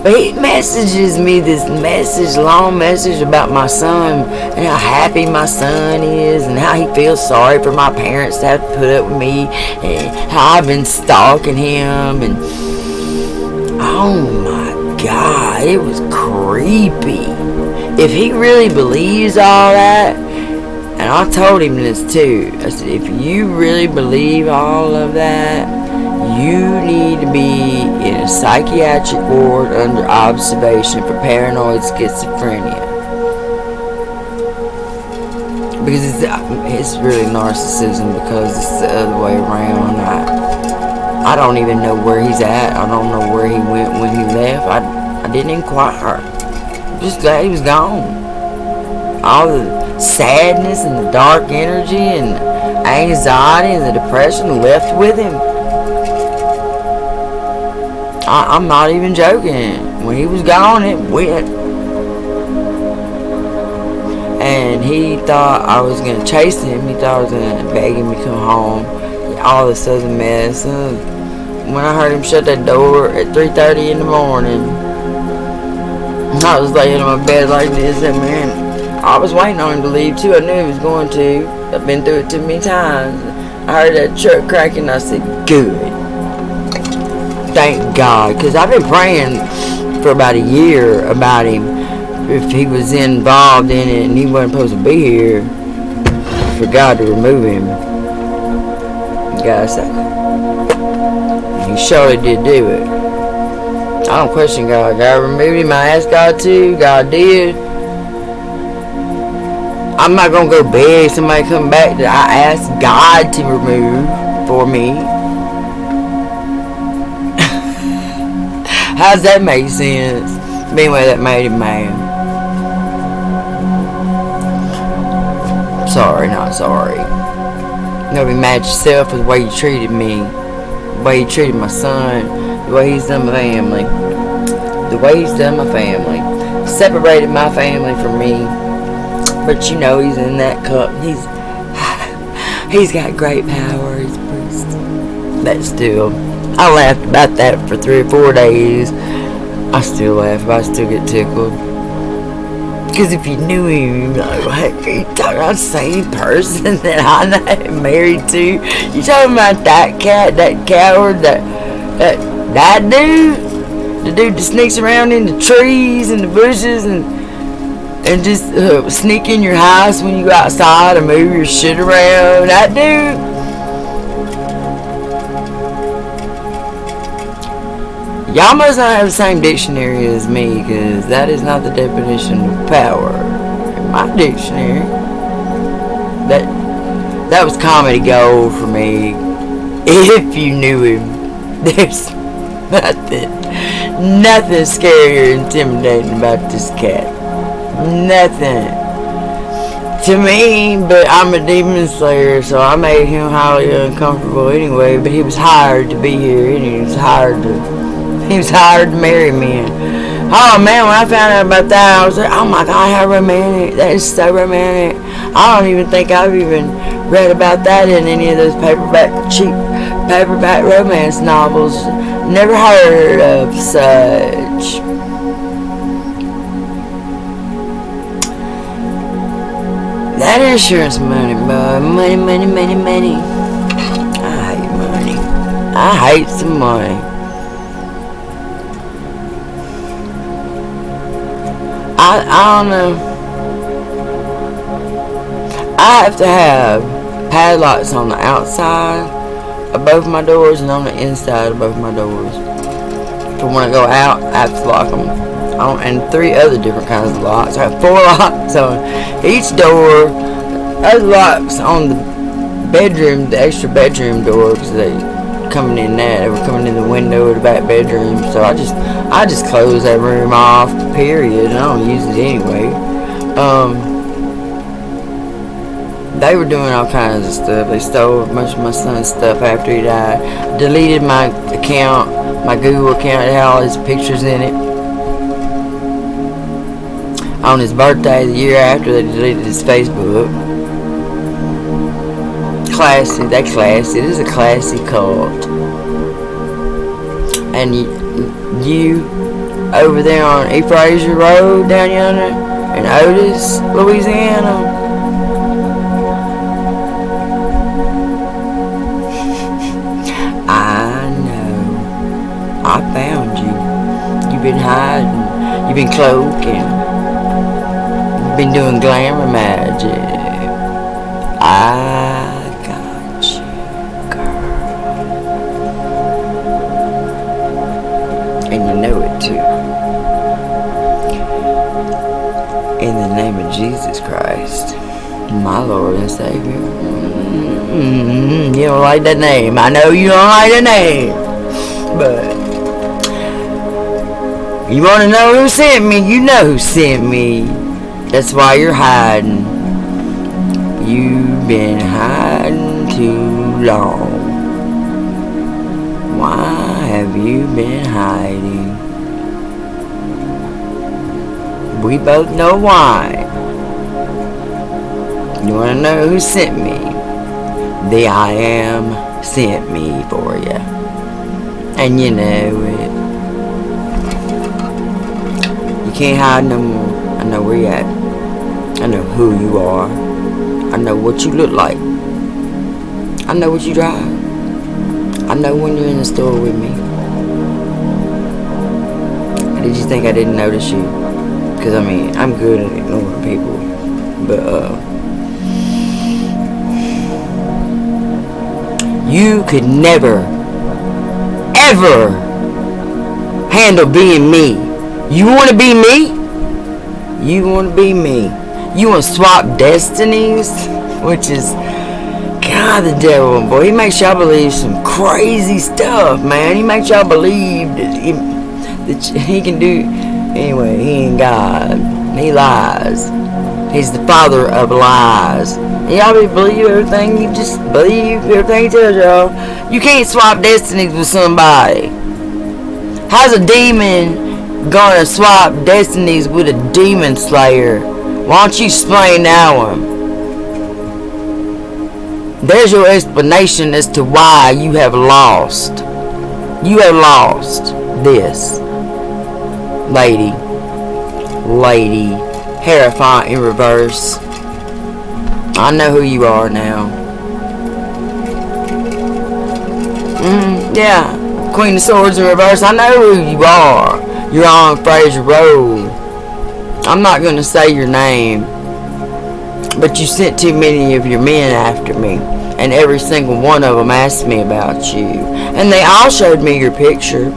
But he messages me this message, long message about my son and how happy my son is and how he feels sorry for my parents to have to put up with me and how I've been stalking him. And oh my God, it was creepy. If he really believes all that, and I told him this too, I said, if you really believe all of that, you need to be in a psychiatric ward under observation for paranoid schizophrenia. Because it's really narcissism, because it's the other way around. I don't even know where he's at. I don't know where he went when he left. I didn't inquire. Just glad he was gone. All the sadness and the dark energy and anxiety and the depression left with him. I'm not even joking. When he was gone, it went. And he thought I was going to chase him. He thought I was going to beg him to come home. All this other mess. When I heard him shut that door at 3:30 in the morning, I was laying on my bed like this. And man, I was waiting on him to leave too. I knew he was going to. I've been through it too many times. I heard that truck cracking. I said, good. Thank God, because I've been praying for about a year about him. If he was involved in it and he wasn't supposed to be here, for God to remove him. God said, he surely did do it. I don't question God. God removed him. I asked God to. God did. I'm not going to go beg somebody to come back that I asked God to remove for me. How's that make sense? Anyway, that made him mad. Sorry, not sorry. You gotta be mad at yourself for the way you treated me, the way you treated my son, the way he's done my family, the way he's done my family. Separated my family from me. But you know he's in that cup. He's got great power. He's a priest. But still, I laughed about that for 3 or 4 days. I still laugh, but I still get tickled. Because if you knew him, you'd be like, hey, you talking about the same person that I'm married to? You talking about that cat, that coward, that dude? The dude that sneaks around in the trees and the bushes and just sneak in your house when you go outside and move your shit around? That dude? Y'all must not have the same dictionary as me, because that is not the definition of power in my dictionary. That was comedy gold for me. If you knew him, there's nothing scary or intimidating about this cat. Nothing. To me, but I'm a demon slayer, so I made him highly uncomfortable anyway. But he was hired to be here, and he was hired to marry me. Oh man, when I found out about that, I was like, oh my God, how romantic. That is so romantic. I don't even think I've even read about that in any of those paperback cheap paperback romance novels. Never heard of such. That insurance money, boy. Money, money, money, money. I hate money. I hate some money. I don't know. I have to have padlocks on the outside of both my doors and on the inside of both my doors. For when I go out, I have to lock them. And 3 other different kinds of locks. I have 4 locks on each door. Those locks on the bedroom, the extra bedroom door, because they coming in that. They were coming in the window of the back bedroom. So I just close that room off, period. I don't use it anyway. They were doing all kinds of stuff. They stole a bunch of my son's stuff after he died. Deleted my account, my Google account. It had all his pictures in it. On his birthday, the year after, they deleted his Facebook. Classy. They classy. It is a classy cult. And you over there on E. Fraser Road down yonder in Otis, Louisiana. I know. I found you. You've been hiding. You've been cloaking. You've been doing glamour magic. I got you, girl. And you know it too. In the name of Jesus Christ, my Lord and Savior. You don't like that name. I know you don't like the name. But you want to know who sent me? You know who sent me. That's why you're hiding. You've been hiding too long. Why have you been hiding? We both know why. You want to know who sent me? The I Am sent me for you. And you know it. You can't hide no more. I know where you at. I know who you are. I know what you look like. I know what you drive. I know when you're in the store with me. Did you think I didn't notice you? Because I mean, I'm good at ignoring people. But you could never, ever handle being me. You want to be me? You want to be me. You want to swap destinies? Which is, God, the devil, boy. He makes y'all believe some crazy stuff, man. He makes y'all believe that he can do. Anyway, he ain't God. He lies. He's the father of lies. Y'all believe everything. You just believe everything he tells y'all. You can't swap destinies with somebody. How's a demon gonna swap destinies with a demon slayer? Why don't you explain that one? There's your explanation as to why you have lost. You have lost this. Lady. Hair font in reverse. I know who you are now. Yeah. Queen of Swords in reverse. I know who you are. You're on Fraser Road. I'm not going to say your name. But you sent too many of your men after me. And every single one of them asked me about you. And they all showed me your picture.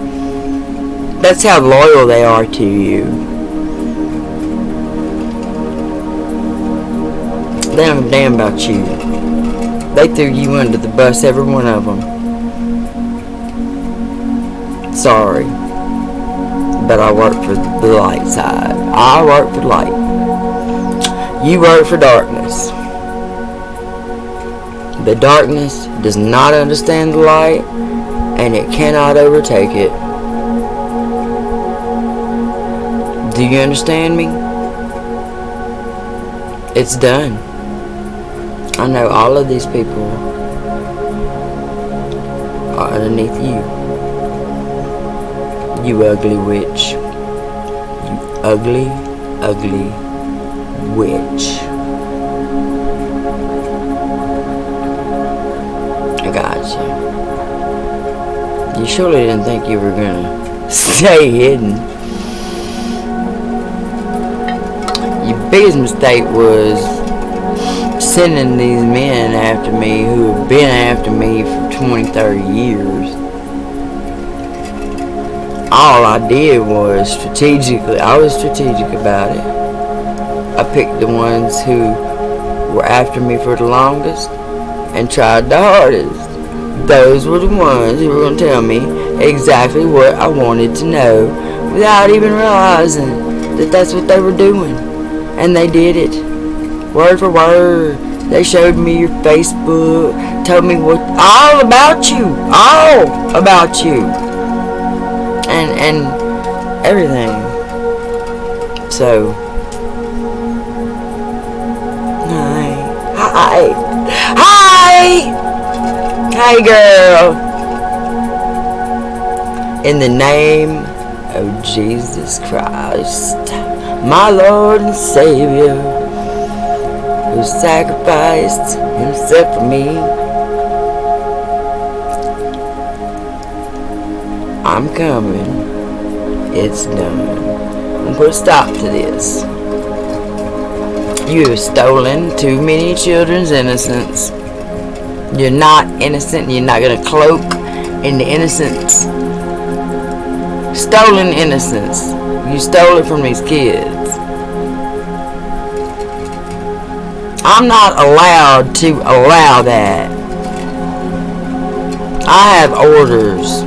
That's how loyal they are to you. They don't give a damn about you. They threw you under the bus, every one of them. Sorry. But I work for the light side. I work for light. You work for darkness. The darkness does not understand the light, and it cannot overtake it. Do you understand me? It's done. I know all of these people underneath you. You ugly witch. You ugly, ugly witch. I got you. You surely didn't think you were gonna stay hidden. Your biggest mistake was sending these men after me who have been after me for 20, 30 years. All I did was I was strategic about it. I picked the ones who were after me for the longest and tried the hardest. Those were the ones who were going to tell me exactly what I wanted to know without even realizing that that's what they were doing. And they did it. Word for word. They showed me your Facebook, told me all about you. And everything. So, hi girl. In the name of Jesus Christ, my Lord and Savior, who sacrificed himself for me, I'm coming. It's done. I'm going to put a stop to this. You have stolen too many children's innocence. You're not innocent. You're not going to cloak in the innocence. Stolen innocence. You stole it from these kids. I'm not allowed to allow that. I have orders.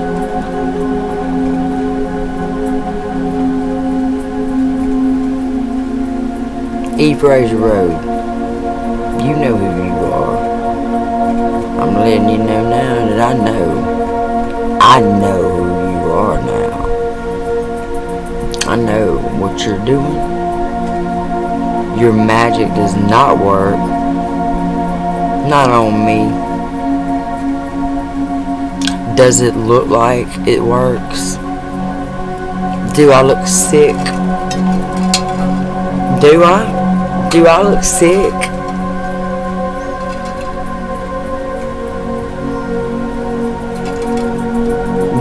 E. Fraser Road. You know who you are. I'm letting you know now that I know who you are now. I know what you're doing. Your magic does not work. Not on me. Does it look like it works? Do I look sick? Do I? Do I look sick?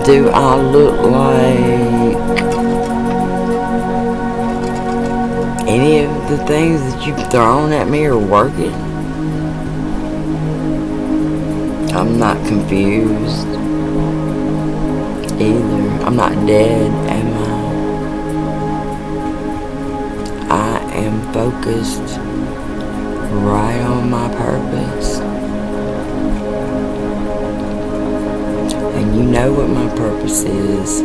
Do I look like any of the things that you've thrown at me are working? I'm not confused either. I'm not dead, am I? I am focused right on my purpose. And you know what my purpose is.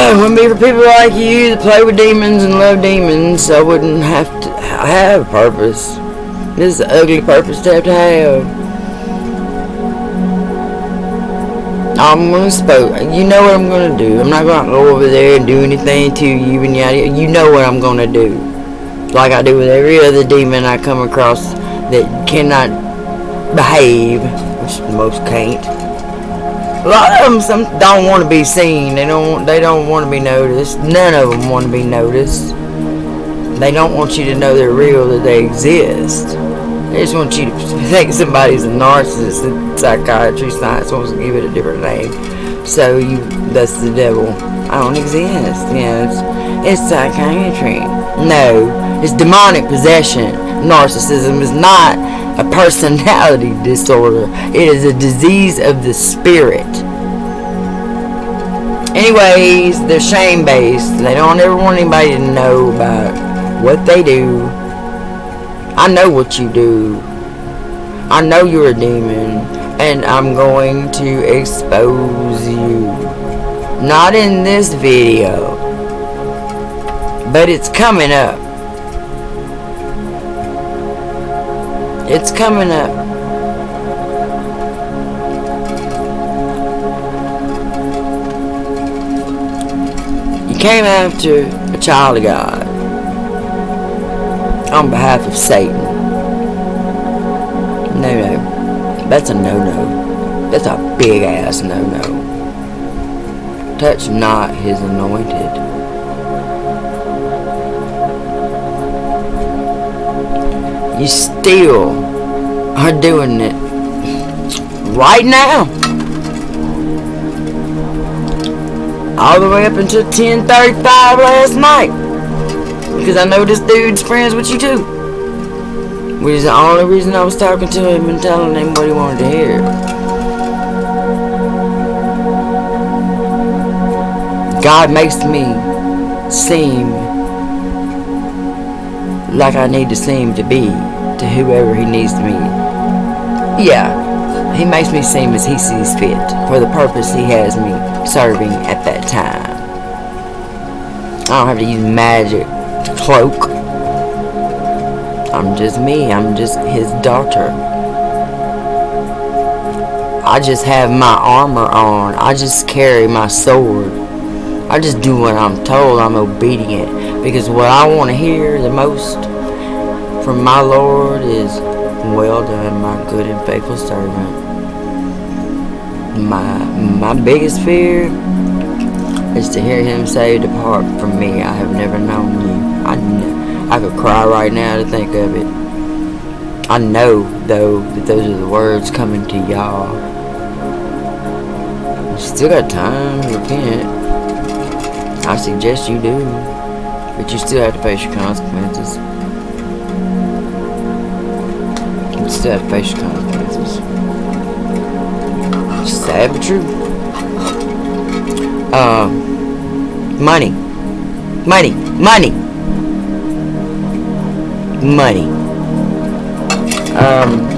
It wouldn't be for people like you that play with demons and love demons. I wouldn't have to have a purpose. This is an ugly purpose to have. I'm going to spoke. You know what I'm going to do. I'm not going to go over there and do anything to you and yada. You know what I'm going to do. Like I do with every other demon I come across that cannot behave, which most can't. A lot of them don't want to be seen. They don't want to be noticed. None of them want to be noticed. They don't want you to know they're real, that they exist. They just want you to think somebody's a narcissist. Psychiatry science wants to give it a different name. So that's the devil. I don't exist. It's psychiatry. No, it's demonic possession. Narcissism is not a personality disorder. It is a disease of the spirit. Anyways, they're shame-based. They don't ever want anybody to know about what they do. I know what you do. I know you're a demon, and I'm going to expose you. Not in this video, but it's coming up. It's coming up. You came after a child of God on behalf of Satan. No. That's a no-no. That's a big-ass no-no. Touch not his anointed. You still are doing it right now. All the way up until 10:35 last night. Because I know this dude's friends with you too. Which is the only reason I was talking to him and telling him what he wanted to hear. God makes me seem like I need to seem to be to whoever he needs to be. Yeah, he makes me seem as he sees fit for the purpose he has me serving at that time. I don't have to use magic to cloak. I'm just me. I'm just his daughter. I just have my armor on. I just carry my sword. I just do what I'm told. I'm obedient. Because what I want to hear the most from my Lord is, well done, my good and faithful servant. My biggest fear is to hear him say, depart from me. I have never known you. I could cry right now to think of it. I know, though, that those are the words coming to y'all. You still got time to repent. I suggest you do. But you still have to face your consequences. You still have to face your consequences. Sad but true. Money.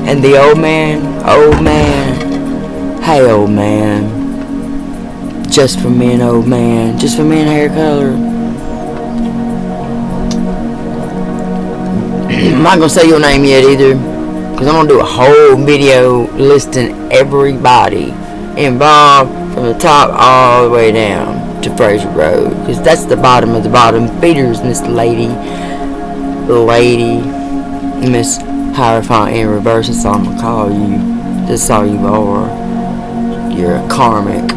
And the old man, hey old man, just for men, old man, just for men hair color. I'm not gonna say your name yet either, because I'm gonna do a whole video listing everybody involved from the top all the way down to Fraser Road, because that's the bottom of the bottom feeders, Miss Lady, Miss Hierophant in reverse. That's all I'm gonna call you. That's all you are. You're a karmic.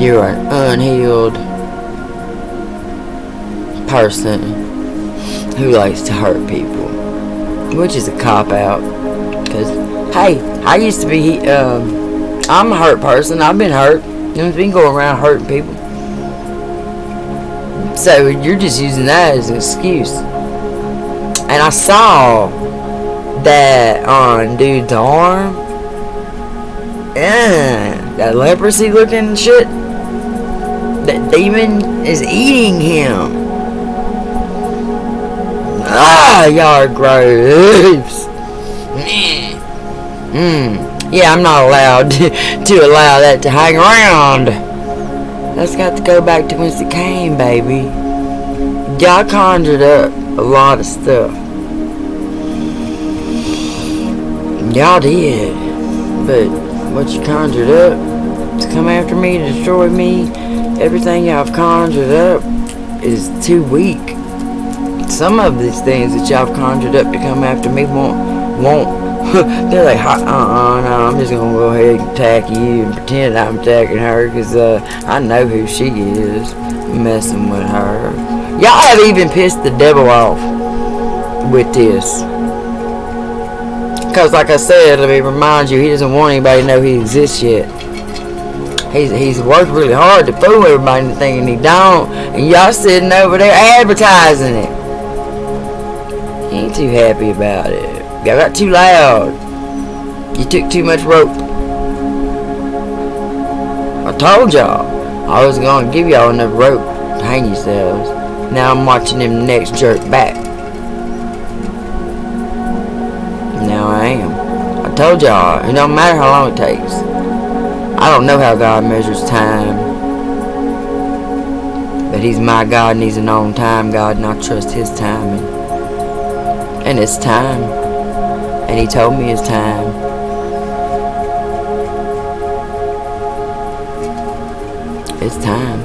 You're an unhealed person who likes to hurt people, which is a cop-out. Because, hey, I used to be, I'm a hurt person. I've been hurt. I've been going around hurting people. So you're just using that as an excuse. And I saw that on dude's arm. That leprosy looking shit. That demon is eating him. Y'all are gross. Yeah, I'm not allowed to allow that to hang around. That's got to go back to whence it came, baby. Y'all conjured up a lot of stuff. Y'all did. But what you conjured up to come after me, to destroy me, everything y'all have conjured up is too weak. Some of these things that y'all have conjured up to come after me won't. They're like, no, I'm just gonna go ahead and attack you and pretend I'm attacking her, because I know who she is, messing with her. Y'all have even pissed the devil off with this. Because like I said, let me remind you, he doesn't want anybody to know he exists yet. He's worked really hard to fool everybody into thinking he don't, and y'all sitting over there advertising it. He ain't too happy about it. Y'all got too loud. You took too much rope. I told y'all I was gonna give y'all enough rope to hang yourselves. Now I'm watching them necks jerk back. Now I am. I told y'all, it don't matter how long it takes. I don't know how God measures time, but he's my God and he's an on-time God, and I trust his timing. And it's time. And he told me it's time. It's time.